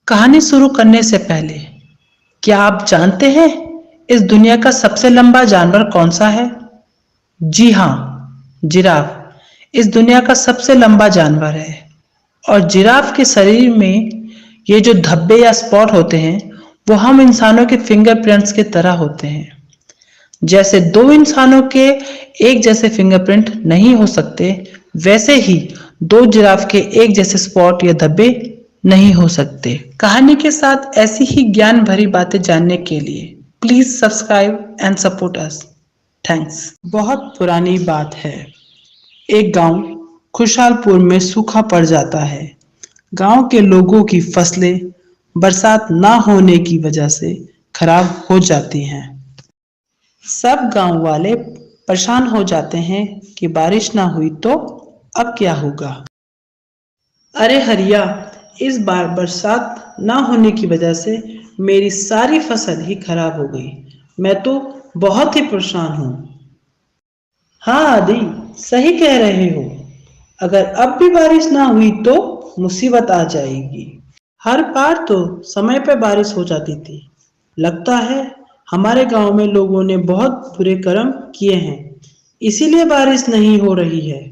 कहानी शुरू करने से पहले क्या आप जानते हैं इस दुनिया का सबसे लंबा जानवर कौन सा है? जी हाँ, जिराफ इस दुनिया का सबसे लंबा जानवर है। और जिराफ के शरीर में ये जो धब्बे या स्पॉट होते हैं वो हम इंसानों के फिंगरप्रिंट्स की तरह होते हैं। जैसे दो इंसानों के एक जैसे फिंगरप्रिंट नहीं हो सकते, वैसे ही दो जिराफ के एक जैसे स्पॉट या धब्बे नहीं हो सकते। कहानी के साथ ऐसी ही ज्ञान भरी बातें जानने के लिए please subscribe and support us. Thanks. बहुत पुरानी बात है। एक गांव खुशहालपुर में सूखा पड़ जाता है। गांव के लोगों की फसलें बरसात ना होने की वजह से खराब हो जाती हैं। सब गांव वाले परेशान हो जाते हैं कि बारिश ना हुई तो अब क्या होगा। अरे हरिया, इस बार बरसात ना होने की वजह से मेरी सारी फसल ही खराब हो गई। मैं तो बहुत ही परेशान हूँ। हाँ आदि, सही कह रहे हो। अगर अब भी बारिश ना हुई तो मुसीबत आ जाएगी। हर बार तो समय पे बारिश हो जाती थी। लगता है हमारे गांव में लोगों ने बहुत बुरे कर्म किए हैं, इसीलिए बारिश नहीं हो रही है।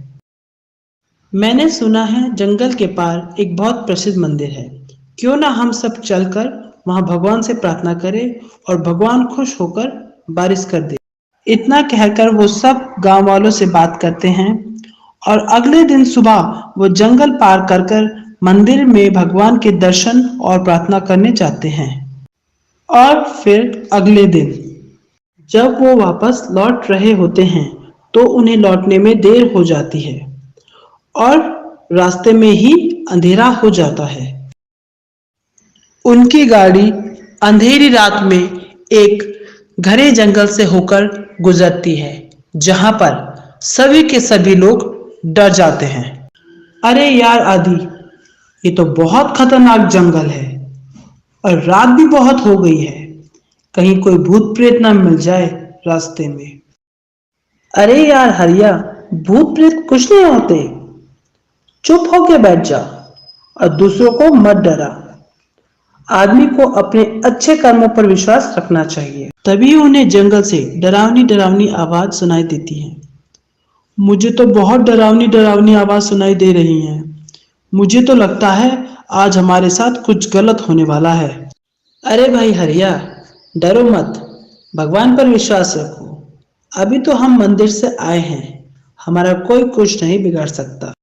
मैंने सुना है जंगल के पार एक बहुत प्रसिद्ध मंदिर है। क्यों ना हम सब चलकर वहां भगवान से प्रार्थना करें और भगवान खुश होकर बारिश कर दे। इतना कहकर वो सब गांव वालों से बात करते हैं और अगले दिन सुबह वो जंगल पार कर कर मंदिर में भगवान के दर्शन और प्रार्थना करने जाते हैं। और फिर अगले दिन जब वो वापस लौट रहे होते हैं तो उन्हें लौटने में देर हो जाती है और रास्ते में ही अंधेरा हो जाता है। उनकी गाड़ी अंधेरी रात में एक घने जंगल से होकर गुजरती है, जहां पर सभी के सभी लोग डर जाते हैं। अरे यार आदि, ये तो बहुत खतरनाक जंगल है और रात भी बहुत हो गई है। कहीं कोई भूत प्रेत ना मिल जाए रास्ते में। अरे यार हरिया, भूत प्रेत कुछ नहीं होते। चुप होके बैठ जा और दूसरों को मत डरा। आदमी को अपने अच्छे कर्मों पर विश्वास रखना चाहिए। तभी उन्हें जंगल से डरावनी डरावनी आवाज सुनाई देती है। मुझे तो बहुत डरावनी डरावनी आवाज सुनाई दे रही है। मुझे तो लगता है आज हमारे साथ कुछ गलत होने वाला है। अरे भाई हरिया, डरो मत, भगवान पर विश्वास रखो। अभी तो हम मंदिर से आए हैं, हमारा कोई कुछ नहीं बिगाड़ सकता।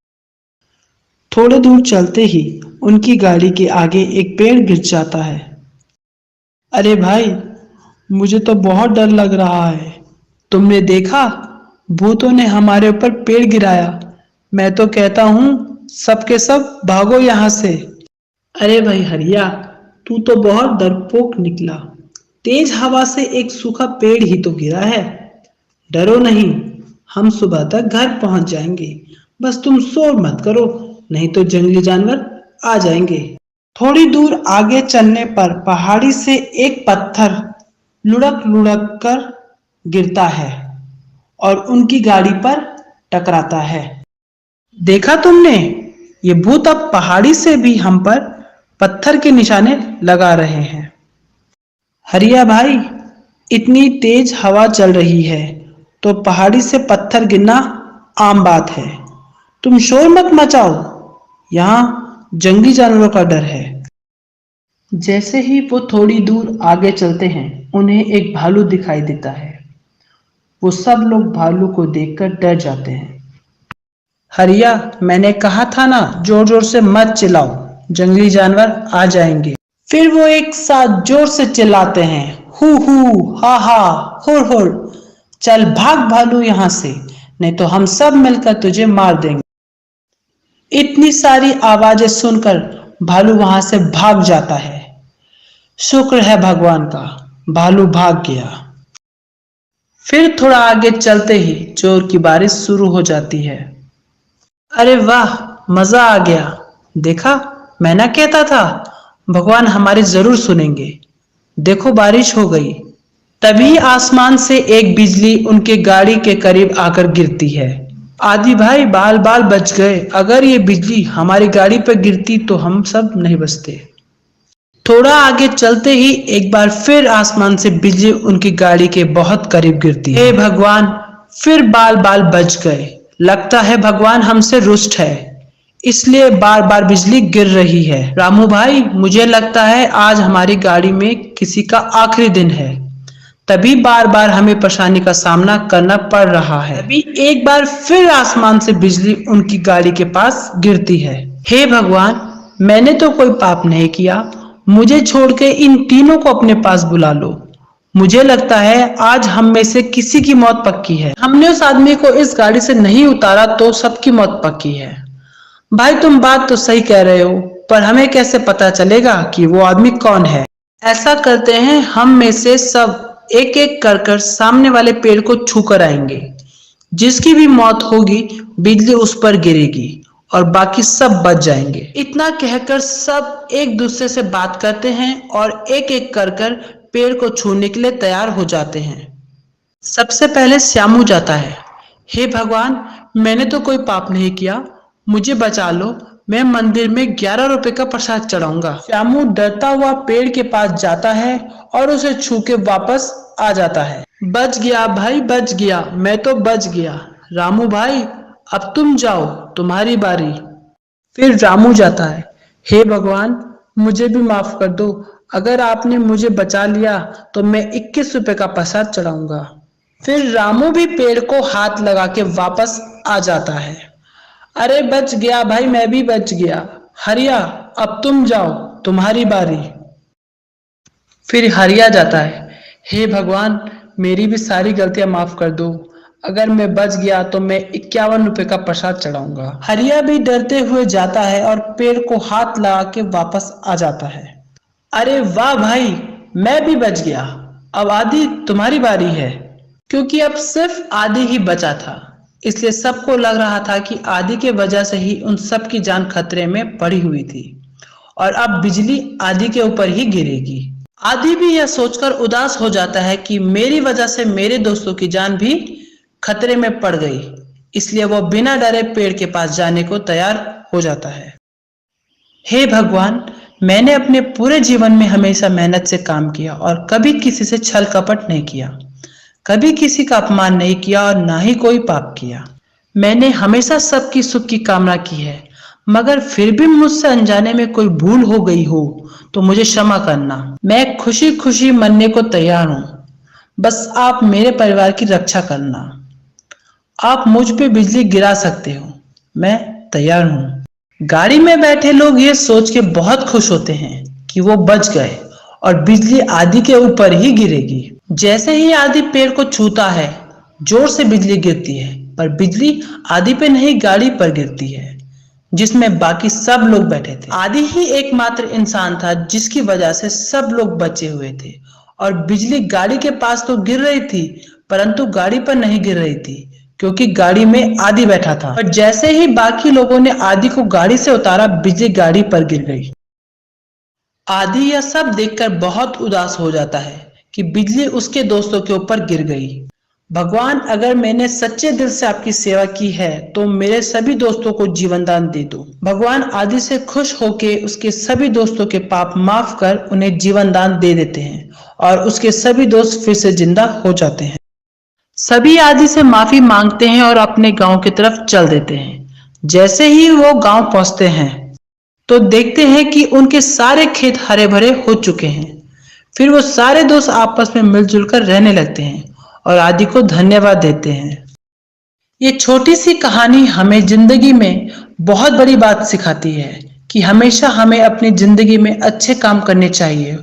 थोड़े दूर चलते ही उनकी गाड़ी के आगे एक पेड़ गिर जाता है। अरे भाई, मुझे तो बहुत डर लग रहा है। तुमने देखा, भूतों ने हमारे ऊपर पेड़ गिराया। मैं तो कहता हूँ सबके सब भागो यहाँ से। अरे भाई हरिया, तू तो बहुत डरपोक निकला। तेज हवा से एक सूखा पेड़ ही तो गिरा है। डरो नहीं, हम सुबह तक घर पहुंच जाएंगे। बस तुम शोर मत करो, नहीं तो जंगली जानवर आ जाएंगे। थोड़ी दूर आगे चलने पर पहाड़ी से एक पत्थर लुढ़क लुढ़क कर गिरता है और उनकी गाड़ी पर टकराता है। देखा तुमने, ये भूत अब पहाड़ी से भी हम पर पत्थर के निशाने लगा रहे हैं। हरिया भाई, इतनी तेज हवा चल रही है तो पहाड़ी से पत्थर गिरना आम बात है। तुम शोर मत मचाओ, यहाँ जंगली जानवरों का डर है। जैसे ही वो थोड़ी दूर आगे चलते हैं, उन्हें एक भालू दिखाई देता है। वो सब लोग भालू को देखकर डर जाते हैं। हरिया, मैंने कहा था ना, जोर जोर से मत चिल्लाओ, जंगली जानवर आ जाएंगे। फिर वो एक साथ जोर से चिल्लाते हैं, हु हा हा हुर हुर। चल भाग भालू यहाँ से, नहीं तो हम सब मिलकर तुझे मार देंगे। इतनी सारी आवाजें सुनकर भालू वहां से भाग जाता है। शुक्र है भगवान का, भालू भाग गया। फिर थोड़ा आगे चलते ही जोर की बारिश शुरू हो जाती है। अरे वाह, मजा आ गया। देखा, मैं ना कहता था भगवान हमारी जरूर सुनेंगे। देखो बारिश हो गई। तभी आसमान से एक बिजली उनके गाड़ी के करीब आकर गिरती है। आदि भाई, बाल बाल बच गए। अगर ये बिजली हमारी गाड़ी पर गिरती तो हम सब नहीं बचते। थोड़ा आगे चलते ही एक बार फिर आसमान से बिजली उनकी गाड़ी के बहुत करीब गिरती है। हे भगवान, फिर बाल बाल बच गए। लगता है भगवान हमसे रुष्ट है, इसलिए बार बार बिजली गिर रही है। रामू भाई, मुझे लगता है आज हमारी गाड़ी में किसी का आखिरी दिन है, तभी बार बार हमें परेशानी का सामना करना पड़ रहा है। तभी एक बार फिर आसमान से बिजली उनकी गाड़ी के पास गिरती है। हे भगवान, मैंने तो कोई पाप नहीं किया, मुझे छोड़ के इन तीनों को अपने पास बुला लो। मुझे लगता है आज हम में से किसी की मौत पक्की है। हमने उस आदमी को इस गाड़ी से नहीं उतारा तो सबकी मौत पक्की है। भाई, तुम बात तो सही कह रहे हो, पर हमें कैसे पता चलेगा कि वो आदमी कौन है? ऐसा करते हैं, हम में से सब एक एक कर सामने वाले पेड़ को छू कर आएंगे। जिसकी भी मौत होगी बिजली उस पर गिरेगी और बाकी सब बच जाएंगे। इतना कहकर सब एक दूसरे से बात करते हैं और एक एक कर पेड़ को छूने के लिए तैयार हो जाते हैं। सबसे पहले श्यामू जाता है। हे भगवान, मैंने तो कोई पाप नहीं किया, मुझे बचा लो, मैं मंदिर में 11 रुपए का प्रसाद चढ़ाऊंगा। श्यामू डरता हुआ पेड़ के पास जाता है और उसे छू के वापस आ जाता है। बच गया भाई, बच गया, मैं तो बच गया। रामू भाई, अब तुम जाओ, तुम्हारी बारी। फिर रामू जाता है। हे भगवान, मुझे भी माफ कर दो, अगर आपने मुझे बचा लिया तो मैं 21 रुपए का प्रसाद चढ़ाऊंगा। फिर रामू भी पेड़ को हाथ लगा के वापस आ जाता है। अरे बच गया भाई, मैं भी बच गया। हरिया, अब तुम जाओ, तुम्हारी बारी। फिर हरिया जाता है। हे भगवान, मेरी भी सारी गलतियां माफ कर दो, अगर मैं बच गया तो मैं 51 रुपए का प्रसाद चढ़ाऊंगा। हरिया भी डरते हुए जाता है और पेड़ को हाथ लगा के वापस आ जाता है। अरे वाह भाई, मैं भी बच गया। अब आदि, तुम्हारी बारी है। क्योंकि अब सिर्फ आदि ही बचा था, इसलिए सबको लग रहा था कि आदि के वजह से ही उन सब की जान खतरे में पड़ी हुई थी और अब बिजली आदि के ऊपर ही गिरेगी। आदि भी यह सोचकर उदास हो जाता है कि मेरी वजह से मेरे दोस्तों की जान भी खतरे में पड़ गई, इसलिए वह बिना डरे पेड़ के पास जाने को तैयार हो जाता है। हे भगवान, मैंने अपने पूरे जीवन में हमेशा मेहनत से काम किया और कभी किसी से छल कपट नहीं किया, कभी किसी का अपमान नहीं किया और ना ही कोई पाप किया। मैंने हमेशा सबकी सुख की कामना की है, मगर फिर भी मुझसे अनजाने में कोई भूल हो गई हो तो मुझे क्षमा करना। मैं खुशी खुशी मरने को तैयार हूँ, बस आप मेरे परिवार की रक्षा करना। आप मुझ पे बिजली गिरा सकते हो, मैं तैयार हूँ। गाड़ी में बैठे लोग ये सोच के बहुत खुश होते हैं कि वो बच गए और बिजली आदि के ऊपर ही गिरेगी। जैसे ही आदि पेड़ को छूता है, जोर से बिजली गिरती है, पर बिजली आदि पे नहीं गाड़ी पर गिरती है जिसमें बाकी सब लोग बैठे थे। आदि ही एकमात्र इंसान था जिसकी वजह से सब लोग बचे हुए थे और बिजली गाड़ी के पास तो गिर रही थी, परंतु गाड़ी पर नहीं गिर रही थी क्योंकि गाड़ी में आदि बैठा था। पर जैसे ही बाकी लोगों ने आदि को गाड़ी से उतारा, बिजली गाड़ी पर गिर गई। आदि यह सब देखकर बहुत उदास हो जाता है कि बिजली उसके दोस्तों के ऊपर गिर गई। भगवान, अगर मैंने सच्चे दिल से आपकी सेवा की है तो मेरे सभी दोस्तों को जीवन दान दे दो। भगवान आदि से खुश होके उसके सभी दोस्तों के पाप माफ कर उन्हें जीवन दान दे देते हैं और उसके सभी दोस्त फिर से जिंदा हो जाते हैं। सभी आदि से माफी मांगते हैं और अपने गांव की तरफ चल देते हैं। जैसे ही वो गांव पहुंचते हैं तो देखते हैं कि उनके सारे खेत हरे भरे हो चुके हैं। फिर वो सारे दोस्त आपस में मिलजुल कर रहने लगते हैं और आदि को धन्यवाद देते हैं। ये छोटी सी कहानी हमें जिंदगी में बहुत बड़ी बात सिखाती है कि हमेशा हमें अपनी जिंदगी में अच्छे काम करने चाहिए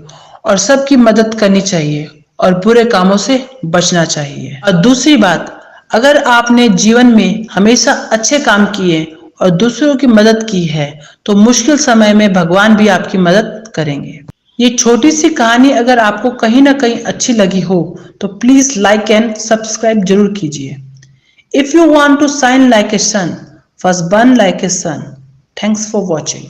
और सबकी मदद करनी चाहिए और बुरे कामों से बचना चाहिए। और दूसरी बात, अगर आपने जीवन में हमेशा अच्छे काम किए और दूसरों की मदद की है तो मुश्किल समय में भगवान भी आपकी मदद करेंगे। ये छोटी सी कहानी अगर आपको कहीं ना कहीं अच्छी लगी हो तो प्लीज लाइक एंड सब्सक्राइब जरूर कीजिए। If you want to shine like a sun, first burn like a sun. Thanks for watching.